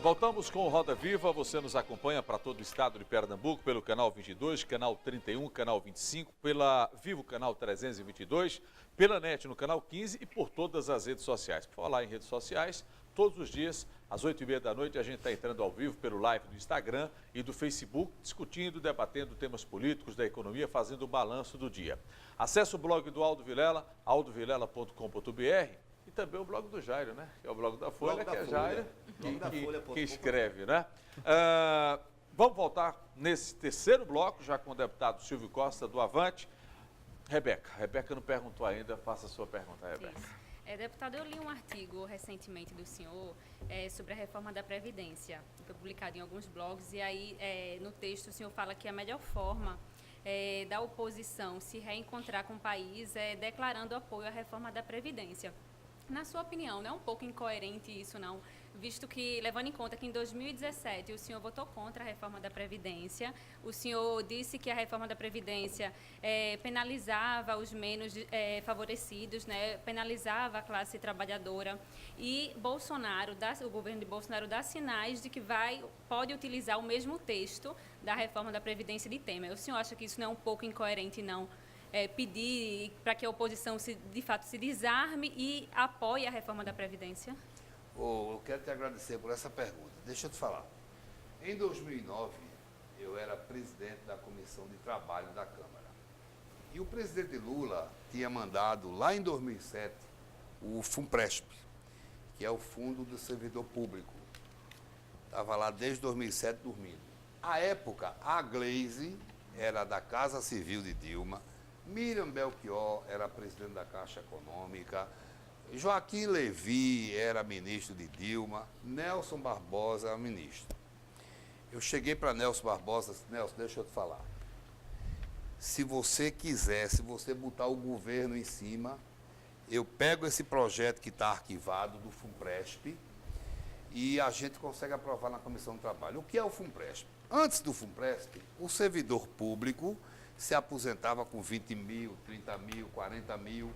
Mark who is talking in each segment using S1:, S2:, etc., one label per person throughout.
S1: Voltamos com o Roda Viva. Você nos acompanha para todo o estado de Pernambuco pelo canal 22, canal 31, canal 25, pela Vivo canal 322, pela NET no canal 15 e por todas as redes sociais. Por falar em redes sociais, todos os dias, às 8h30 da noite, a gente está entrando ao vivo pelo live do Instagram e do Facebook, discutindo, debatendo temas políticos, da economia, fazendo o balanço do dia. Acesse o blog do Aldo Vilela, aldovilela.com.br. E também o blog do Jairo, né? Que é o blog da Folha, que é Jairo que escreve, né? Vamos voltar nesse terceiro bloco, já com o deputado Silvio Costa, do Avante. Rebeca não perguntou ainda, faça a sua pergunta, Rebeca.
S2: Deputado, eu li um artigo recentemente do senhor sobre a reforma da Previdência, que foi publicado em alguns blogs, e aí no texto o senhor fala que a melhor forma da oposição se reencontrar com o país é declarando apoio à reforma da Previdência. Na sua opinião, não é um pouco incoerente isso, não? Visto que, levando em conta que em 2017 o senhor votou contra a reforma da Previdência, o senhor disse que a reforma da Previdência penalizava os menos favorecidos, né? Penalizava a classe trabalhadora, e o governo de Bolsonaro dá sinais de que pode utilizar o mesmo texto da reforma da Previdência de Temer. O senhor acha que isso não é um pouco incoerente, não? Pedir para que a oposição, de fato, se desarme e apoie a reforma da Previdência?
S3: Eu quero te agradecer por essa pergunta. Deixa eu te falar. Em 2009, eu era presidente da Comissão de Trabalho da Câmara. E o presidente Lula tinha mandado, lá em 2007, o FUNPRESP, que é o Fundo do Servidor Público. Estava lá desde 2007 dormindo. À época, a Gleisi era da Casa Civil de Dilma, Miriam Belchior era presidente da Caixa Econômica, Joaquim Levy era ministro de Dilma, Nelson Barbosa era ministro. Eu cheguei para Nelson Barbosa e disse: Nelson, deixa eu te falar. Se você quiser, se você botar o governo em cima, eu pego esse projeto que está arquivado do FUNPRESP e a gente consegue aprovar na Comissão do Trabalho. O que é o FUNPRESP? Antes do FUNPRESP, o servidor público se aposentava com 20 mil, 30 mil, 40 mil.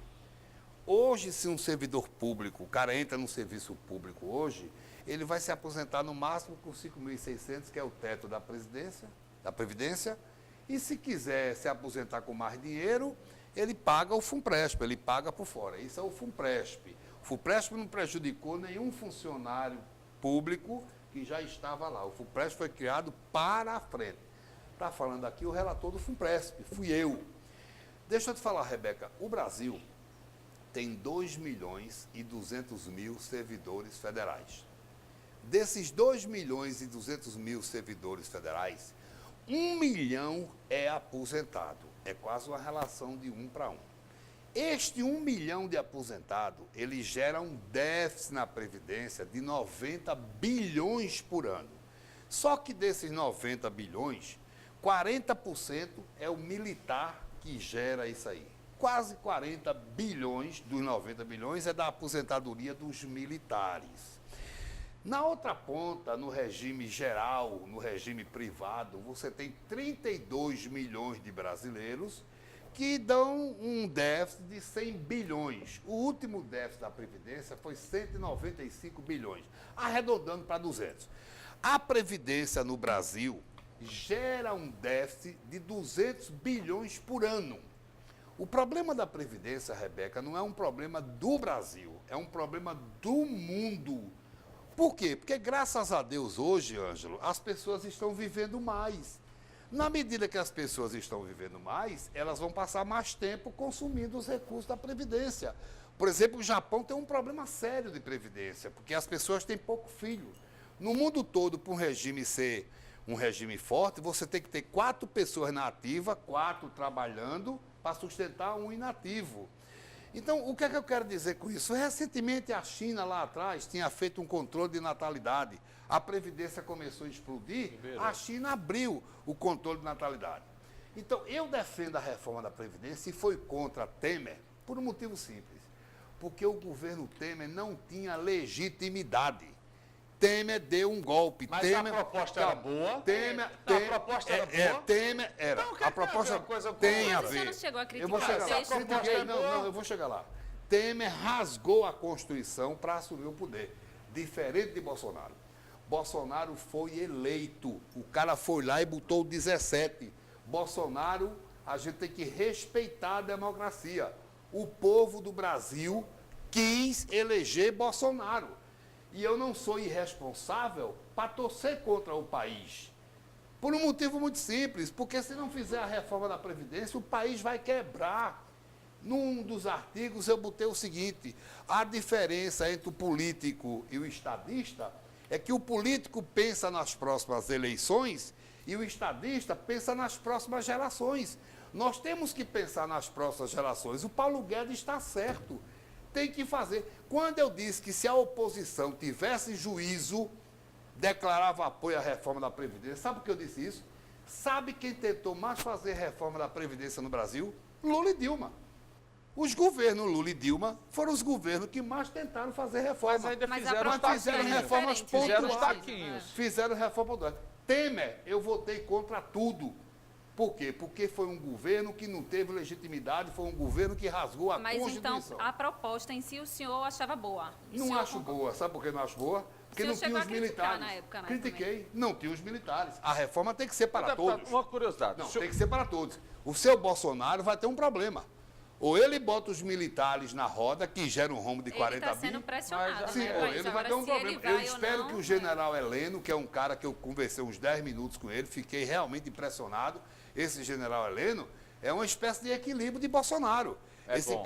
S3: Hoje, se um servidor público, o cara entra no serviço público hoje, ele vai se aposentar no máximo com 5.600, que é o teto da Previdência, e se quiser se aposentar com mais dinheiro, ele paga o FUNPRESP, ele paga por fora. Isso é o FUNPRESP. O FUNPRESP não prejudicou nenhum funcionário público que já estava lá. O FUNPRESP foi criado para a frente. Está falando aqui o relator do FUNPRESP, fui eu. Deixa eu te falar, Rebeca, o Brasil tem 2.200.000 servidores federais. Desses 2.200.000 servidores federais, 1 milhão é aposentado. É quase uma relação de 1 para 1. Este 1 milhão de aposentados, ele gera um déficit na Previdência de 90 bilhões por ano. Só que desses 90 bilhões, 40% é o militar que gera isso aí. Quase 40 bilhões dos 90 bilhões é da aposentadoria dos militares. Na outra ponta, no regime geral, no regime privado, você tem 32 milhões de brasileiros que dão um déficit de 100 bilhões. O último déficit da Previdência foi 195 bilhões, arredondando para 200. A Previdência no Brasil gera um déficit de 200 bilhões por ano. O problema da Previdência, Rebeca, não é um problema do Brasil, é um problema do mundo. Por quê? Porque, graças a Deus, hoje, Ângelo, as pessoas estão vivendo mais. Na medida que as pessoas estão vivendo mais, elas vão passar mais tempo consumindo os recursos da Previdência. Por exemplo, o Japão tem um problema sério de Previdência, porque as pessoas têm pouco filho. No mundo todo, para um regime ser um regime forte, você tem que ter 4 pessoas na ativa, 4 trabalhando, para sustentar um inativo. Então, o que é que eu quero dizer com isso? Recentemente, a China, lá atrás, tinha feito um controle de natalidade. A Previdência começou a explodir, a China abriu o controle de natalidade. Então, eu defendo a reforma da Previdência e fui contra Temer por um motivo simples. Porque o governo Temer não tinha legitimidade. Temer deu um golpe.
S4: Mas
S3: Temer,
S4: a proposta era boa?
S3: A proposta
S4: era boa?
S3: Temer era.
S4: Então,
S3: a proposta tem a ver.
S2: Você não chegou a criticar?
S3: Eu vou chegar lá.
S4: Critiquei,
S3: Não, eu vou chegar lá. Temer rasgou a Constituição para assumir o poder, diferente de Bolsonaro. Bolsonaro foi eleito. O cara foi lá e botou 17. Bolsonaro, a gente tem que respeitar a democracia. O povo do Brasil quis eleger Bolsonaro. E eu não sou irresponsável para torcer contra o país. Por um motivo muito simples, porque se não fizer a reforma da Previdência, o país vai quebrar. Num dos artigos eu botei o seguinte: a diferença entre o político e o estadista é que o político pensa nas próximas eleições e o estadista pensa nas próximas gerações. Nós temos que pensar nas próximas gerações. O Paulo Guedes está certo. Tem que fazer. Quando eu disse que se a oposição tivesse juízo, declarava apoio à reforma da Previdência, sabe por que eu disse isso? Sabe quem tentou mais fazer reforma da Previdência no Brasil? Lula e Dilma. Os governos Lula e Dilma foram os governos que mais tentaram fazer reforma.
S1: Mas ainda
S2: Mas a
S1: fizeram os
S2: proposta
S3: fizeram
S1: taquinhos.
S3: reformas
S2: diferente,
S1: Fizeram os
S3: pontuais.
S1: taquinhos.
S3: Fizeram reforma pontual. Temer, eu votei contra tudo. Por quê? Porque foi um governo que não teve legitimidade, foi um governo que rasgou a
S2: Mas então,
S3: Constituição.
S2: a proposta em si o senhor achava boa? O
S3: Não
S2: senhor
S3: acho boa. Sabe por que não acho boa? Porque
S2: senhor
S3: não tinha
S2: chegou
S3: os
S2: a criticar
S3: militares.
S2: na época, né,
S3: Critiquei. Não tinha os militares. A reforma tem que ser para
S1: Deputado,
S3: todos.
S1: uma curiosidade.
S3: Não,
S1: o senhor-
S3: tem que ser para todos. O seu Bolsonaro vai ter um problema. Ou ele bota os militares na roda, que gera um rombo de 40
S2: Ele está sendo
S3: bi.
S2: pressionado,
S3: Sim,
S2: né,
S3: ou
S2: país?
S3: ele vai
S2: Agora,
S3: ter um
S2: se ele
S3: problema.
S2: vai
S3: Eu
S2: ou
S3: espero
S2: não,
S3: que o general Heleno, que é um cara que eu conversei uns 10 minutos com ele, fiquei realmente impressionado. Esse general Heleno é uma espécie de equilíbrio de Bolsonaro.
S1: É
S3: esse
S1: bom.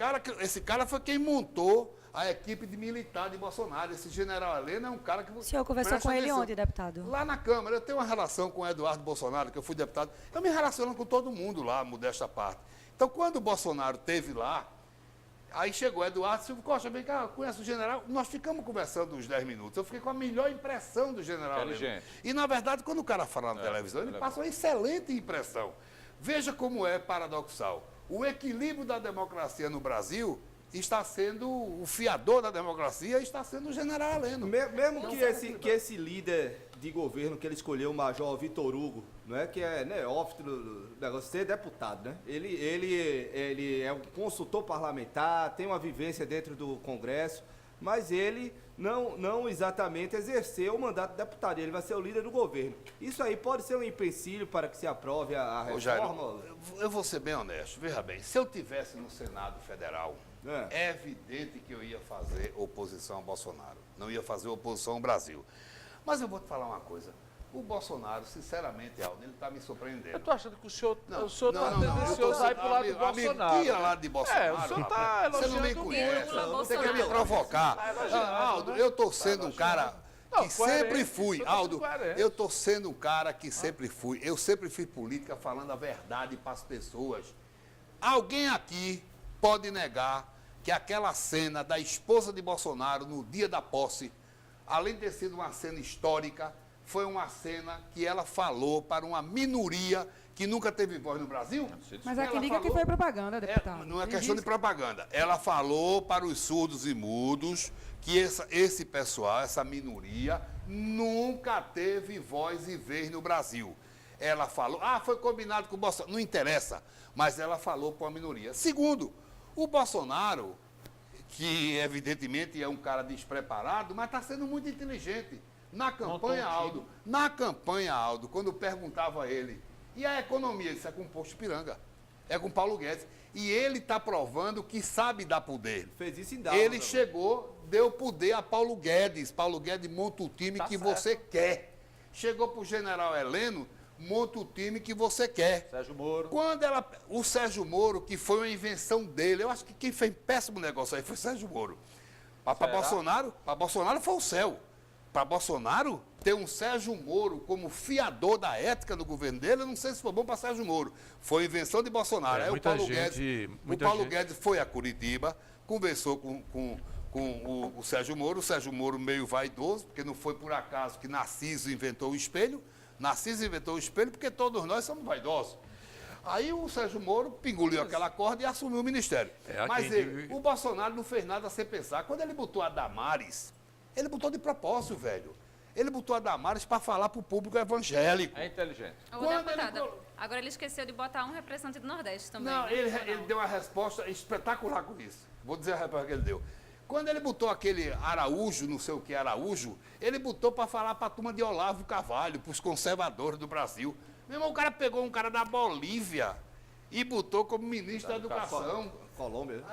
S3: cara foi quem montou a equipe de militar de Bolsonaro. Esse general Heleno é um cara que...
S4: O senhor conversou
S3: presta
S4: com ele
S3: atenção.
S4: onde, deputado?
S3: Lá na Câmara. Eu tenho uma relação com o Eduardo Bolsonaro, que eu fui deputado. Eu me relaciono com todo mundo lá, modesta parte. Então, quando o Bolsonaro esteve lá, aí chegou o Eduardo Silva Costa, vem cá, conhece o general? Nós ficamos conversando uns 10 minutos. Eu fiquei com a melhor impressão do general Heleno.
S1: Inteligente.
S3: E, na verdade, quando o cara fala na televisão, ele passa uma excelente impressão. Veja como é paradoxal. O equilíbrio da democracia no Brasil está sendo, o fiador da democracia está sendo o general Heleno.
S5: Mesmo que esse líder de governo que ele escolheu, o Major Vitor Hugo, não é, que é neófito no negócio de ser deputado, né? Ele é um consultor parlamentar, tem uma vivência dentro do Congresso, mas ele não exatamente exerceu o mandato de deputado, ele vai ser o líder do governo. Isso aí pode ser um empecilho para que se aprove a
S3: Ô,
S5: reforma?
S3: Jairo, eu vou ser bem honesto. Veja bem, se eu tivesse no Senado Federal, é evidente que eu ia fazer oposição ao Bolsonaro. Não ia fazer oposição ao Brasil. Mas eu vou te falar uma coisa. O Bolsonaro, sinceramente, Aldo, ele está me surpreendendo.
S1: Eu estou achando que o senhor
S3: Não,
S1: está tendencioso a ir para o lado do Bolsonaro.
S3: Tira lá de Bolsonaro.
S1: O senhor está
S3: rapaz. Você não me
S1: elogiando
S3: conhece.
S2: Lula,
S3: Você quer me
S2: Bolsonaro.
S3: provocar.
S1: Tá elogiando,
S3: Aldo,
S1: né?
S3: eu estou sendo um cara
S1: Não,
S3: que
S1: coerente,
S3: sempre fui.
S1: o senhor tá
S3: Aldo,
S1: sendo coerente.
S3: eu estou sendo um cara que sempre fui. Eu sempre fui política falando a verdade para as pessoas. Alguém aqui pode negar que aquela cena da esposa de Bolsonaro no dia da posse, além de ter sido uma cena histórica, foi uma cena que ela falou para uma minoria que nunca teve voz no Brasil?
S4: Mas
S3: Ela
S4: aqui liga que
S3: falou-
S4: foi propaganda, deputado.
S3: não é
S4: Ele
S3: questão de
S4: disse-
S3: propaganda. Ela falou para os surdos e mudos que esse pessoal, essa minoria, nunca teve voz e vez no Brasil. Ela falou, foi combinado com o Bolsonaro. Não interessa, mas ela falou para uma minoria. Segundo, o Bolsonaro, que evidentemente é um cara despreparado, mas está sendo muito inteligente. Na campanha, Aldo, quando perguntava a ele, e a economia? Ele disse, é com o Posto Ipiranga, é com Paulo Guedes. E ele está provando que sabe dar poder.
S5: Fez isso em Dallas.
S3: Ele chegou, deu poder a Paulo Guedes. Paulo Guedes monta o time
S1: Tá
S3: que
S1: certo.
S3: você quer. Chegou para o general Heleno, monta o time que você quer.
S1: Sérgio Moro.
S3: O Sérgio Moro, que foi uma invenção dele, eu acho que quem fez péssimo negócio aí foi o Sérgio Moro. Para Bolsonaro foi o céu. Para Bolsonaro, ter um Sérgio Moro como fiador da ética do governo dele, eu não sei se foi bom para Sérgio Moro. Foi invenção de Bolsonaro. Aí o Paulo Guedes foi a Curitiba, conversou com o Sérgio Moro meio vaidoso, porque não foi por acaso que Narciso inventou o espelho. Narciso inventou o espelho porque todos nós somos vaidosos. Aí o Sérgio Moro pingoliu aquela corda e assumiu o ministério. Mas o Bolsonaro não fez nada sem pensar. Quando ele botou a Damares, ele botou de propósito, velho. Ele botou a Damares para falar para o público evangélico.
S1: É inteligente.
S2: Ô,
S3: Quando
S2: deputada,
S3: ele-
S2: agora ele esqueceu de botar um representante do Nordeste também.
S3: Não,
S2: né?
S3: ele deu uma resposta espetacular com isso. Vou dizer a resposta que ele deu. Quando ele botou aquele Araújo, não sei o que Araújo, ele botou para falar para a turma de Olavo Carvalho, para os conservadores do Brasil. Meu irmão, o cara pegou um cara da Bolívia e botou como ministro da Educação.
S5: Colômbia.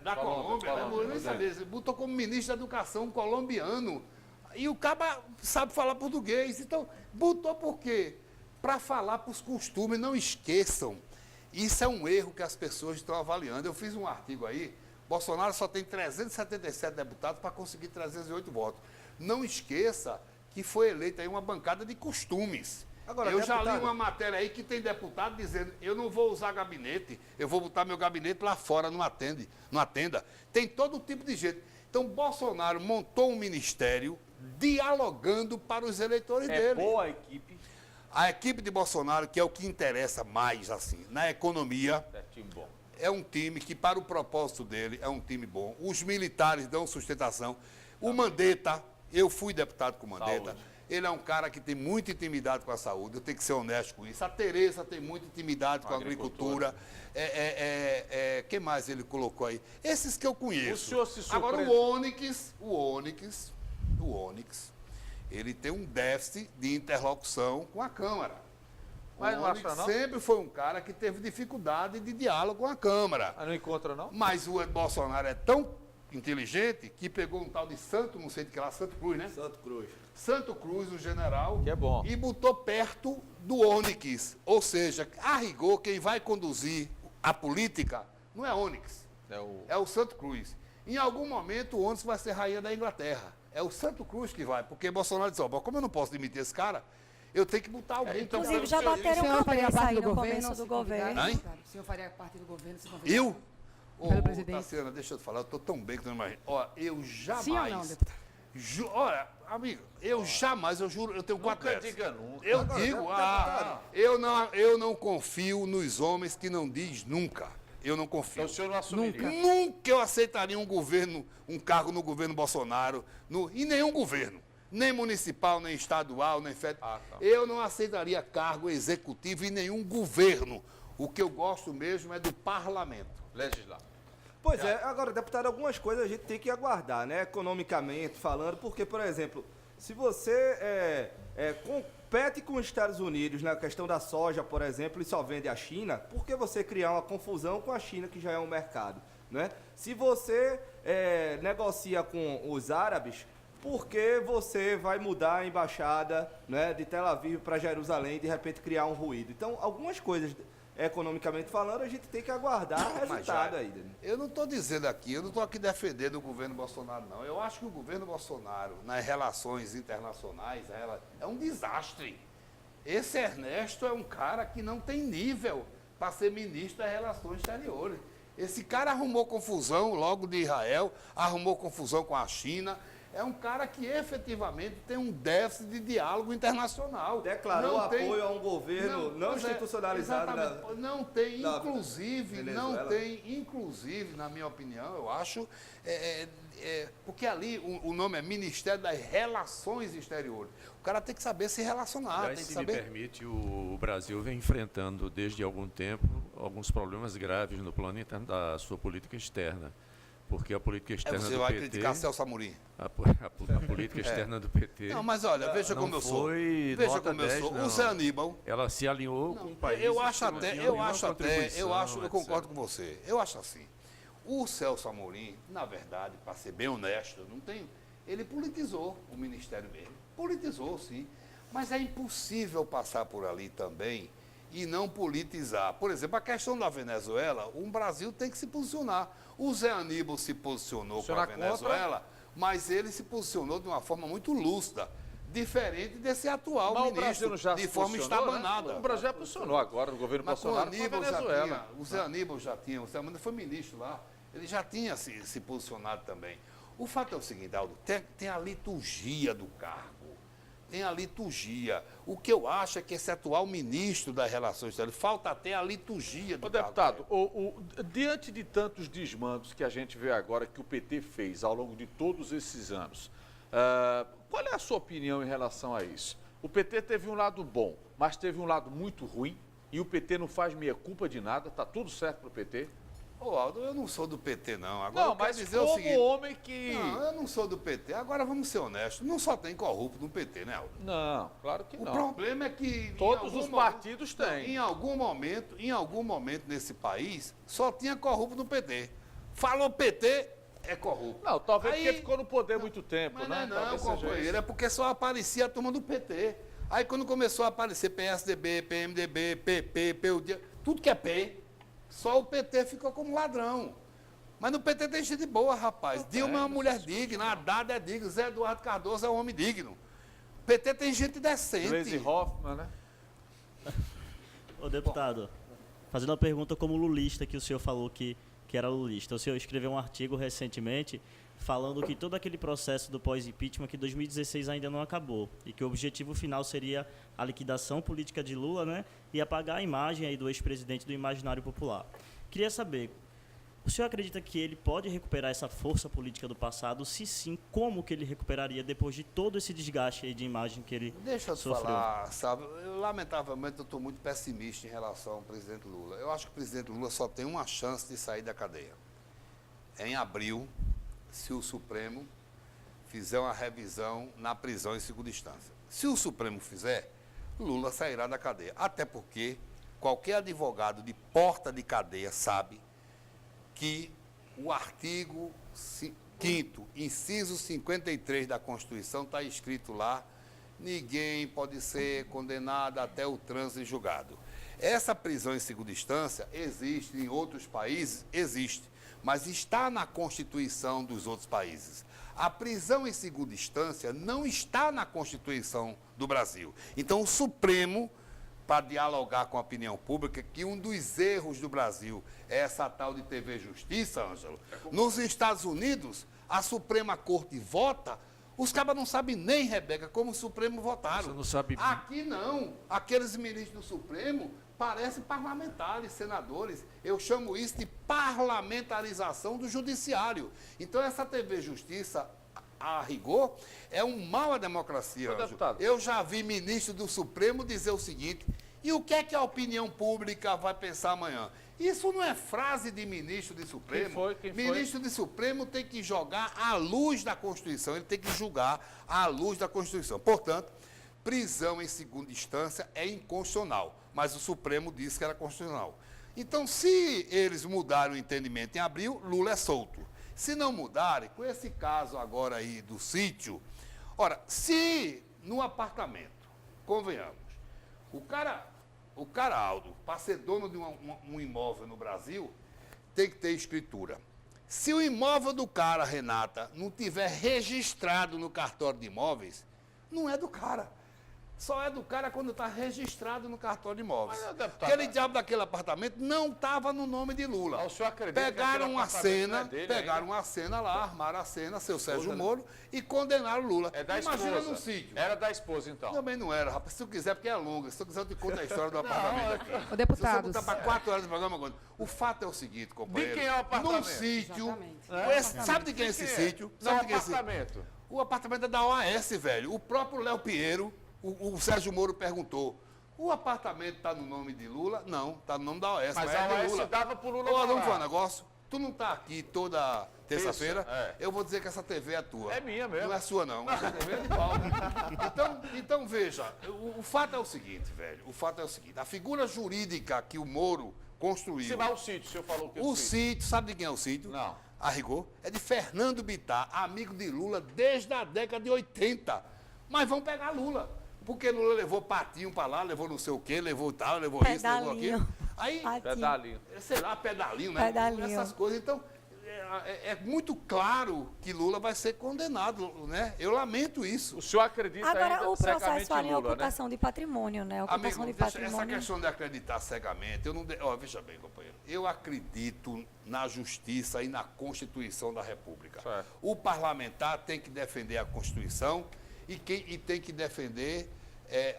S3: Da Colômbia, né? Eu nem sabia. Botou como ministro da Educação um colombiano. E o cara sabe falar português. Então, botou por quê? Para falar para os costumes, não esqueçam. Isso é um erro que as pessoas estão avaliando. Eu fiz um artigo aí, Bolsonaro só tem 377 deputados para conseguir 308 votos. Não esqueça que foi eleita aí uma bancada de costumes.
S5: Agora,
S3: eu
S5: deputado,
S3: já li uma matéria aí que tem deputado dizendo, eu não vou usar gabinete, eu vou botar meu gabinete lá fora, numa tenda. Tem todo tipo de gente. Então, Bolsonaro montou um ministério dialogando para os eleitores dele.
S1: É boa a equipe.
S3: A equipe de Bolsonaro, que é o que interessa mais, assim, na economia,
S1: É time bom.
S3: é um time que, para o propósito dele, é um time bom. Os militares dão sustentação. O Mandetta, eu fui deputado com o Mandetta.
S1: Saúde.
S3: Ele é um cara que tem muita intimidade com a saúde, eu tenho que ser honesto com isso. A Tereza tem muita intimidade com a agricultura. Quem mais ele colocou aí? Esses que eu conheço.
S1: O senhor se
S3: Agora,
S1: surpreende-
S3: o Onyx, ele tem um déficit de interlocução com a Câmara.
S1: Mas
S3: o
S1: não
S3: Onyx
S1: acha, não?
S3: sempre foi um cara que teve dificuldade de diálogo com a Câmara.
S1: Ah, não encontra, não?
S3: Mas o Bolsonaro é tão inteligente que pegou um tal de Santo, não sei de que lá, Santo Cruz, né?
S5: Santo Cruz.
S3: Santo Cruz, o general,
S1: Que é bom.
S3: e botou perto do Onyx. Ou seja, a rigor, quem vai conduzir a política não é Onyx, é o Santo Cruz. Em algum momento, o Onyx vai ser rainha da Inglaterra. É o Santo Cruz que vai, porque Bolsonaro disse, ó, como eu não posso demitir esse cara, eu tenho que botar alguém.
S1: então,
S3: que-
S4: Inclusive, já bateram
S6: senhor faria
S4: cabeça
S6: parte
S4: aí
S6: do
S4: no
S6: governo,
S4: começo do
S6: se
S4: governo.
S6: convidado,
S3: Hein?
S6: deputado? O senhor faria parte do governo, se convidado?
S3: Eu?
S6: Pelo presidente.
S3: Tassiana, deixa eu te falar, eu estou tão bem que tu não imagina. Ó, eu jamais...
S6: Sim ou não, deputado?
S3: Olha, amigo, eu jamais, eu juro, eu tenho 4
S1: Nunca
S3: metros.
S1: diga nunca.
S3: Eu
S5: Agora,
S3: digo,
S5: deputado.
S3: eu não confio nos homens que não diz nunca. Eu não confio.
S1: Então o senhor não assumiria.
S3: Nunca eu aceitaria um cargo no governo Bolsonaro, em nenhum governo. Nem municipal, nem estadual, nem federal.
S1: tá.
S3: Eu não aceitaria cargo executivo em nenhum governo. O que eu gosto mesmo é do parlamento.
S1: Legislar.
S5: Pois é, agora, deputado, algumas coisas a gente tem que aguardar, né? Economicamente falando, porque, por exemplo, se você compete com os Estados Unidos na questão da soja, por exemplo, e só vende a China, por que você criar uma confusão com a China, que já é um mercado, né? Se você negocia com os árabes, por que você vai mudar a embaixada, né, de Tel Aviv para Jerusalém e de repente criar um ruído? Então, algumas coisas, economicamente falando, a gente tem que aguardar resultado
S3: já,
S5: ainda.
S3: eu não estou dizendo aqui, eu não estou aqui defendendo o governo Bolsonaro, não. Eu acho que o governo Bolsonaro, nas relações internacionais, é um desastre. Esse Ernesto é um cara que não tem nível para ser ministro das Relações Exteriores. Esse cara arrumou confusão logo de Israel, arrumou confusão com a China. É um cara que efetivamente tem um déficit de diálogo internacional.
S5: Declarou apoio a um governo não
S3: pois
S5: institucionalizado
S3: exatamente. Não tem,
S5: da
S3: inclusive, na minha opinião, eu acho, porque ali o nome é Ministério das Relações Exteriores. O cara tem que saber se relacionar,
S7: Aliás,
S3: tem que
S7: se me
S3: saber...
S7: permite, o Brasil vem enfrentando desde algum tempo alguns problemas graves no plano interno da sua política externa. Porque a política externa
S3: Você
S7: do
S3: vai
S7: PT...
S3: criticar Celso Amorim.
S7: A política externa do PT...
S3: Não, mas olha, veja
S7: não
S3: como eu sou.
S7: foi
S3: Veja
S7: nota
S3: como eu
S7: 10,
S3: sou.
S7: não.
S3: O Zé Aníbal...
S7: Ela se alinhou com o país.
S3: Eu concordo com você. Eu acho assim. O Celso Amorim, na verdade, para ser bem honesto, ele politizou o ministério dele. Politizou, sim. Mas é impossível passar por ali também e não politizar. Por exemplo, a questão da Venezuela, o Brasil tem que se posicionar. O Zé Aníbal se posicionou com a Venezuela, mas ele se posicionou de uma forma muito lúcida, diferente desse atual
S1: Mas o
S3: ministro,
S1: Brasil não já
S3: de
S1: se
S3: forma
S1: posicionou,
S3: estabanada.
S1: né? O Brasil já posicionou agora no governo
S3: Mas com o
S1: Bolsonaro com a
S3: Aníbal
S1: Venezuela.
S3: o Zé Aníbal já tinha, o Zé Aníbal foi ministro lá, ele já tinha se posicionado também. O fato é o seguinte, Aldo, tem a liturgia do cargo. Tem a liturgia. O que eu acho é que esse atual ministro das Relações Exteriores, falta até a liturgia do
S1: Ô,
S3: cargo.
S1: deputado, diante de tantos desmandos que a gente vê agora que o PT fez ao longo de todos esses anos, qual é a sua opinião em relação a isso? O PT teve um lado bom, mas teve um lado muito ruim, e o PT não faz meia-culpa de nada, está tudo certo para o PT?
S3: Ô, Aldo, eu não sou do PT, não. Agora
S1: Não,
S3: eu quero
S1: mas
S3: dizer
S1: como
S3: o seguinte.
S1: homem que...
S3: Não, eu não sou do PT. Agora vamos ser honestos. Não só tem corrupto no PT, né, Aldo?
S1: Não, claro que
S3: O
S1: não.
S3: problema é que...
S1: Todos os partidos têm.
S3: Em algum momento nesse país, só tinha corrupto no PT. Falou PT, é corrupto.
S1: Não, talvez
S3: Aí-
S1: porque ficou no poder muito tempo,
S3: Mas
S1: né?
S3: não,
S1: Talvez seja
S3: companheiro,
S1: isso.
S3: é porque só aparecia a turma do PT. Aí quando começou a aparecer PSDB, PMDB, PP, PUD, tudo que é P, só o PT ficou como ladrão. Mas no PT tem gente boa, rapaz. Dilma é uma mulher digna, Haddad é digno, Zé Eduardo Cardoso é um homem digno. PT tem gente decente.
S1: Gleisi Hoffmann, né?
S4: Ô, deputado, fazendo uma pergunta como lulista, que o senhor falou que era lulista. O senhor escreveu um artigo recentemente falando que todo aquele processo do pós-impeachment, que 2016 ainda não acabou, e que o objetivo final seria a liquidação política de Lula, né, e apagar a imagem aí do ex-presidente do imaginário popular. Queria saber, o senhor acredita que ele pode recuperar essa força política do passado? Se sim, como que ele recuperaria depois de todo esse desgaste aí de imagem que ele
S3: Deixa eu te
S4: sofreu?
S3: falar, sabe, lamentavelmente eu estou muito pessimista em relação ao presidente Lula. Eu acho que o presidente Lula só tem uma chance de sair da cadeia. Em abril, se o Supremo fizer uma revisão na prisão em segunda instância. Se o Supremo fizer, Lula sairá da cadeia. Até porque qualquer advogado de porta de cadeia sabe que o artigo 5º, inciso 53 da Constituição, está escrito lá, ninguém pode ser condenado até o trânsito em julgado. Essa prisão em segunda instância existe em outros países? Existe, mas está na Constituição dos outros países. A prisão em segunda instância não está na Constituição do Brasil. Então, o Supremo, para dialogar com a opinião pública, que um dos erros do Brasil é essa tal de TV Justiça, Ângelo. Nos Estados Unidos, a Suprema Corte vota, os cabas não sabem nem, Rebeca, como o Supremo votaram.
S7: Você não sabe...
S3: Aqui não. Aqueles ministros do Supremo parecem parlamentares, senadores. Eu chamo isso de parlamentarização do judiciário. Então, essa TV Justiça, a rigor, é um mal à democracia,
S1: Ô,
S3: Ângelo.
S1: deputado.
S3: Eu já vi ministro do Supremo dizer o seguinte, e o que é que a opinião pública vai pensar amanhã? Isso não é frase de ministro do Supremo.
S1: Quem foi? Quem foi?
S3: Ministro do Supremo tem que jogar à luz da Constituição, ele tem que julgar à luz da Constituição. Portanto, prisão em segunda instância é inconstitucional, mas o Supremo disse que era constitucional. Então, se eles mudarem o entendimento em abril, Lula é solto. Se não mudarem, com esse caso agora aí do sítio, ora, se no apartamento, convenhamos, o cara Aldo, para ser dono de um imóvel no Brasil, tem que ter escritura. Se o imóvel do cara, Renata, não tiver registrado no cartório de imóveis, não é do cara. Só é do cara quando está registrado no cartório de imóveis.
S1: Mas, deputado,
S3: Aquele diabo daquele apartamento não estava no nome de Lula.
S1: O senhor acredita que
S3: Pegaram
S1: aquele
S3: uma
S1: apartamento não
S3: cena,
S1: é dele
S3: pegaram
S1: ainda?
S3: uma cena lá, armaram a cena, seu Sérgio
S1: né?
S3: Moro, e condenaram Lula.
S1: É da
S3: Imagina
S1: esposa.
S3: no sítio.
S1: Era da esposa, então.
S3: Também não era, rapaz. Se tu quiser, porque é longa. Se tu quiser, eu te conto a história do apartamento aqui.
S6: Ô,
S3: Se você
S6: deputados.
S3: botar para 4 horas de programa, agora. O fato é o seguinte, companheiro.
S1: De quem é o apartamento?
S3: Num sítio.
S6: Exatamente.
S3: Sabe de quem é esse sítio?
S1: Não,
S3: Sabe de quem é esse
S1: apartamento.
S3: O apartamento é da OAS, velho. O próprio Léo Pinheiro, o Sérgio Moro perguntou. O apartamento está no nome de Lula? Não, está no nome da OAS.
S1: Mas
S3: é
S1: a
S3: de
S1: OAS
S3: Lula.
S1: dava pro Lula
S3: Ô,
S1: falar.
S3: vamos falar um negócio? Tu não está aqui toda terça-feira?
S1: Isso, é.
S3: Eu vou dizer que essa TV é tua.
S1: É minha mesmo.
S3: Não é sua, não. Essa TV é de Paulo. Então, veja, o fato é o seguinte, velho. O fato é o seguinte. A figura jurídica que o Moro construiu...
S1: Se vai o sítio, o senhor falou que
S3: O sítio, sabe de quem é o sítio?
S1: Não.
S3: A rigor, é de Fernando Bittar, amigo de Lula desde a década de 80. Mas vão pegar Lula. Porque Lula levou patinho para lá, levou não sei o quê, levou tal, levou isso, levou aquilo. Aí,
S1: Pedalinho.
S3: sei lá, pedalinho, né?
S8: Pedalinho.
S3: Essas coisas. Então, é muito claro que Lula vai ser condenado, né? Eu lamento isso.
S1: O senhor acredita
S8: Agora,
S1: ainda
S8: o
S1: cegamente
S8: processo ali
S1: em
S8: é
S1: Lula, né?
S8: ocultação de patrimônio, né? Ocultação
S3: Amigo,
S8: de
S3: essa
S8: patrimônio.
S3: questão de acreditar cegamente, eu não... veja bem, companheiro, eu acredito na justiça e na Constituição da República.
S1: Certo.
S3: O parlamentar tem que defender a Constituição e tem que defender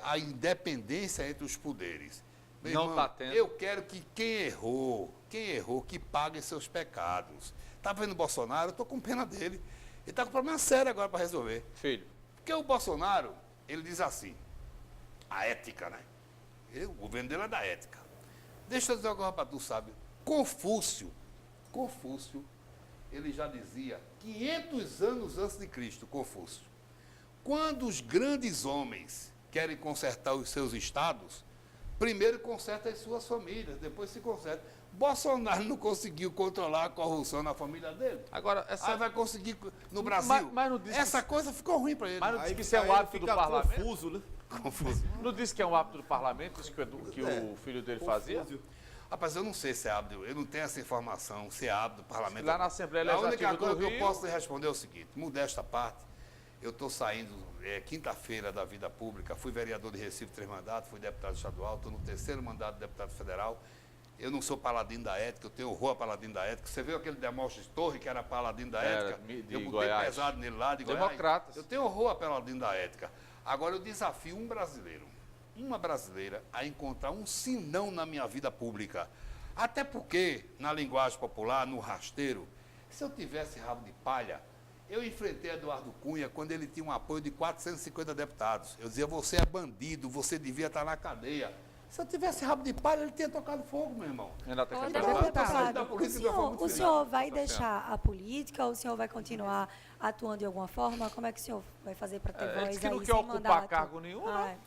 S3: a independência entre os poderes. Meu
S1: Não
S3: irmão,
S1: tá tendo.
S3: Eu quero que quem errou, que pague seus pecados. Tá vendo o Bolsonaro? Eu tô com pena dele. Ele tá com problema sério agora para resolver.
S1: Filho.
S3: Porque o Bolsonaro, ele diz assim, a ética, né? O governo dele é da ética. Deixa eu dizer uma coisa para tu, sabe? Confúcio Confúcio, ele já dizia, 500 anos antes de Cristo, Confúcio, quando os grandes homens querem consertar os seus estados, primeiro conserta as suas famílias, depois se conserta. Bolsonaro não conseguiu controlar a corrupção na família dele.
S1: Agora,
S3: Aí vai conseguir no Brasil.
S1: Mas não diz
S3: essa coisa ficou ruim para ele.
S1: Mas não diz
S5: Aí
S1: que isso é um
S5: ele
S1: hábito do
S5: fica
S1: parlamento?
S5: confuso, né?
S3: Confuso.
S1: Não disse que é um hábito do parlamento, isso que o filho dele fazia?
S5: Confuso.
S3: Rapaz, eu não sei se é hábito, eu não tenho essa informação, se é hábito do parlamento.
S1: Lá na Assembleia
S3: A
S1: Legislativa
S3: única coisa
S1: do
S3: que eu
S1: Rio-
S3: posso lhe responder é o seguinte, modesta parte, eu estou saindo quinta-feira da vida pública, fui vereador de Recife 3 mandatos, fui deputado estadual, estou no 3º mandato de deputado federal. Eu não sou paladino da ética, eu tenho horror a paladino da ética. Você viu aquele Demóstenes Torre, que era paladino da
S1: Era,
S3: ética?
S1: de
S3: Eu botei
S1: Goiás.
S3: pesado nele lá, de Goiás.
S1: Democratas.
S3: Eu tenho horror a paladino da ética. Agora, eu desafio um brasileiro, uma brasileira, a encontrar um sinão na minha vida pública. Até porque, na linguagem popular, no rasteiro, se eu tivesse rabo de palha, eu enfrentei Eduardo Cunha quando ele tinha um apoio de 450 deputados. Eu dizia, você é bandido, você devia estar na cadeia. Se eu tivesse rabo de palha, ele tinha tocado fogo, meu irmão.
S1: Renata, quer
S8: Olha,
S1: falar?
S8: deputado,
S3: da polícia
S8: o
S3: de uma forma
S8: senhor,
S3: muito
S8: o
S3: final.
S8: senhor vai deixar a política ou o senhor vai continuar atuando de alguma forma? Como é que o senhor vai fazer para ter
S1: Ele
S8: voz
S1: disse que não
S8: aí
S1: quer
S8: sem
S1: ocupar
S8: mandato?
S1: cargo nenhum, né?
S8: Ai,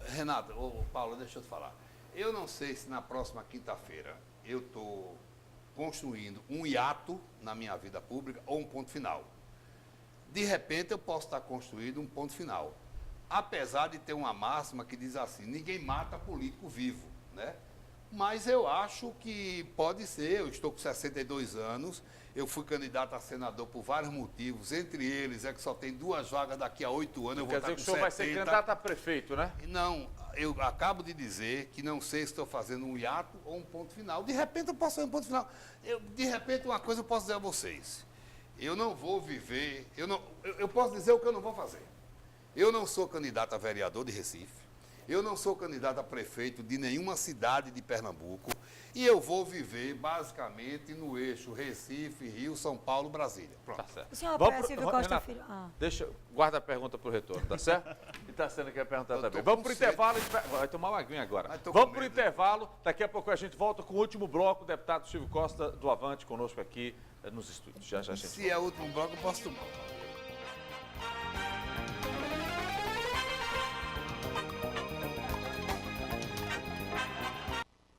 S3: Renata, Paulo, deixa eu te falar. Eu não sei se na próxima quinta-feira eu estou construindo um hiato na minha vida pública ou um ponto final. De repente eu posso estar construindo um ponto final. Apesar de ter uma máxima que diz assim, ninguém mata político vivo, né? Mas eu acho que pode ser, eu estou com 62 anos, eu fui candidato a senador por vários motivos, entre eles é que só tem 2 vagas daqui a 8 anos, eu vou
S1: Quer
S3: estar
S1: dizer que
S3: com
S1: o senhor vai ser
S3: 70.
S1: candidato a prefeito, né?
S3: Não, eu acabo de dizer que não sei se estou fazendo um hiato ou um ponto final. De repente eu posso fazer um ponto final. De repente uma coisa eu posso dizer a vocês. Eu não vou viver, eu posso dizer o que eu não vou fazer. Eu não sou candidato a vereador de Recife. Eu não sou candidato a prefeito de nenhuma cidade de Pernambuco. E eu vou viver basicamente no eixo Recife, Rio, São Paulo, Brasília. Pronto.
S1: Tá certo.
S8: o senhor
S1: Vamos
S8: apoia
S1: pro-
S8: Silvio Costa
S1: Renata,
S8: Filho? Ah.
S1: guarda a pergunta para o retorno, tá certo? E tá sendo que quer perguntar
S3: Eu tô
S1: também.
S3: com
S1: Vamos pro
S3: sede.
S1: intervalo, vai tomar uma aguinha agora.
S3: Mas tô
S1: Vamos
S3: com
S1: pro
S3: medo.
S1: intervalo, daqui a pouco a gente volta com o último bloco, o deputado Silvio Costa do Avante conosco aqui nos estúdios. Já a gente
S3: Se é o último bloco, eu posso tomar.